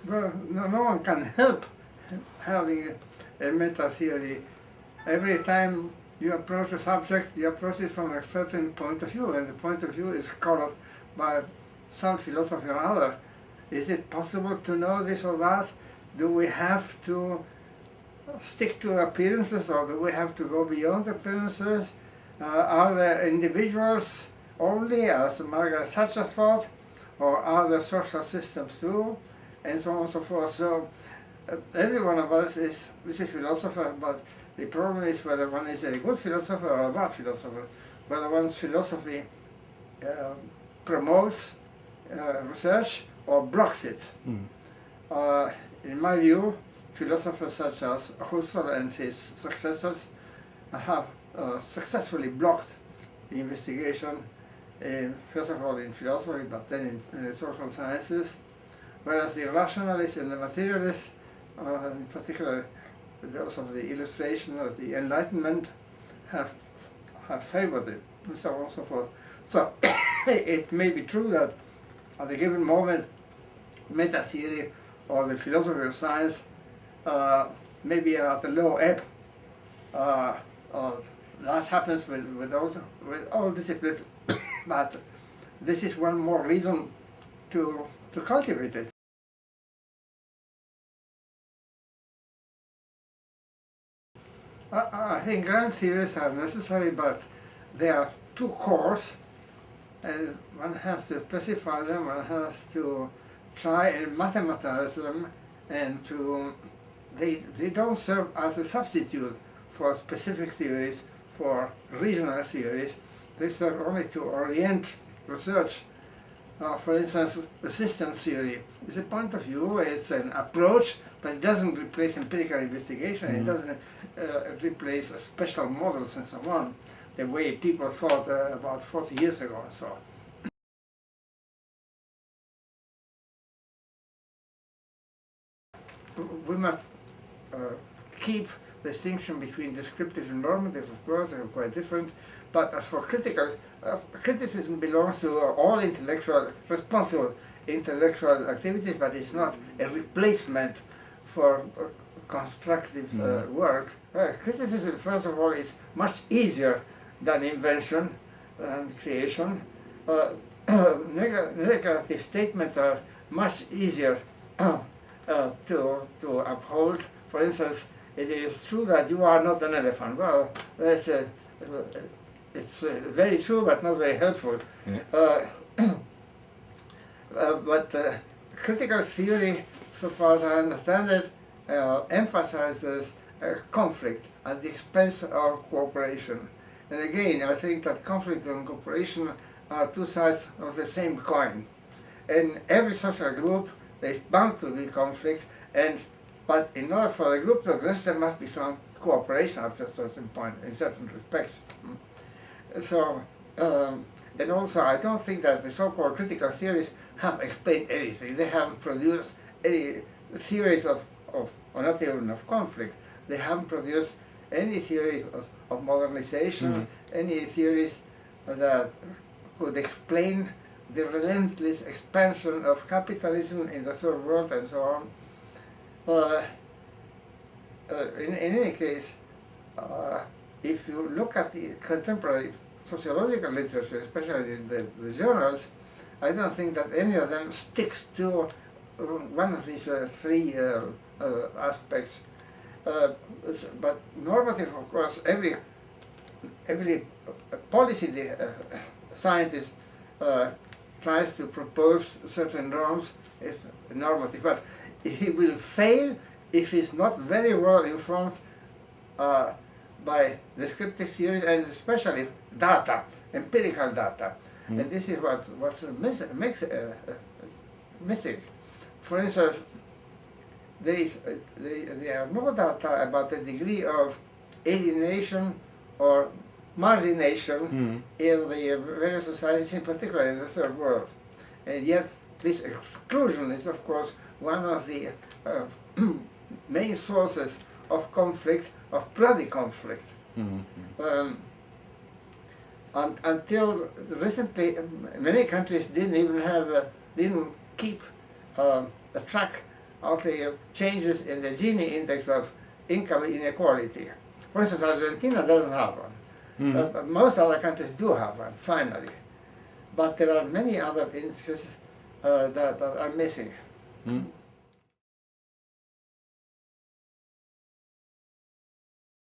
Well, no one can help having a meta theory. Every time you approach a subject, you approach it from a certain point of view, and the point of view is colored by some philosophy or other. Is it possible to know this or that? Do we have to stick to appearances, or do we have to go beyond appearances? Are there individuals only, as Margaret Thatcher thought, or are there social systems too, and so on and so forth? So every one of us is a philosopher, but the problem is whether one is a good philosopher or a bad philosopher, whether one's philosophy promotes research or blocks it. In my view, philosophers such as Husserl and his successors have successfully blocked the investigation, first of all in philosophy, but then in the social sciences, whereas the rationalists and the materialists, in particular those of the illustration of the Enlightenment, have favored it, and so on and so forth. So it may be true that at a given moment, meta theory or the philosophy of science may be at a low ebb. That happens with all disciplines, but this is one more reason to cultivate it. I think grand theories are necessary, but there are two cores, and one has to specify them, one has to try and mathematize them, and they don't serve as a substitute for specific theories, for regional theories. They serve only to orient research. For instance, the systems theory is a point of view, it's an approach, but it doesn't replace empirical investigation, it doesn't replace special models and so on, the way people thought about 40 years ago and so on. We must keep the distinction between descriptive and normative, of course, they are quite different, but as for criticism belongs to all responsible intellectual activities, but it's not a replacement for constructive work. Criticism, first of all, is much easier than invention and creation. Negative statements are much easier to uphold. For instance, it is true that you are not an elephant. Well, that's it's very true, but not very helpful. But critical theory, so far as I understand it, emphasizes conflict at the expense of cooperation. And again, I think that conflict and cooperation are two sides of the same coin. In every social group, there is bound to be conflict, but in order for the group to exist, there must be some cooperation up to a certain point, in certain respects. So, and also, I don't think that the so-called critical theories have explained anything. They haven't produced any theories or not even of conflict. They haven't produced any theory of modernization, any theories that could explain the relentless expansion of capitalism in the third world and so on. In any case, if you look at the contemporary sociological literature, especially in the journals, I don't think that any of them sticks to one of these three aspects. But normative, of course, every policy scientist tries to propose certain norms, if normative, but he will fail if he's not very well informed by descriptive theories and especially data, empirical data. And this is what's missing. For instance, there are no data about the degree of alienation or margination in the various societies, in particular in the third world. And yet this exclusion is, of course, one of the main sources of conflict, of bloody conflict. Until recently, many countries didn't even have, didn't keep a track changes in the Gini index of income inequality. For instance, Argentina doesn't have one. Most other countries do have one, finally. But there are many other indexes that are missing.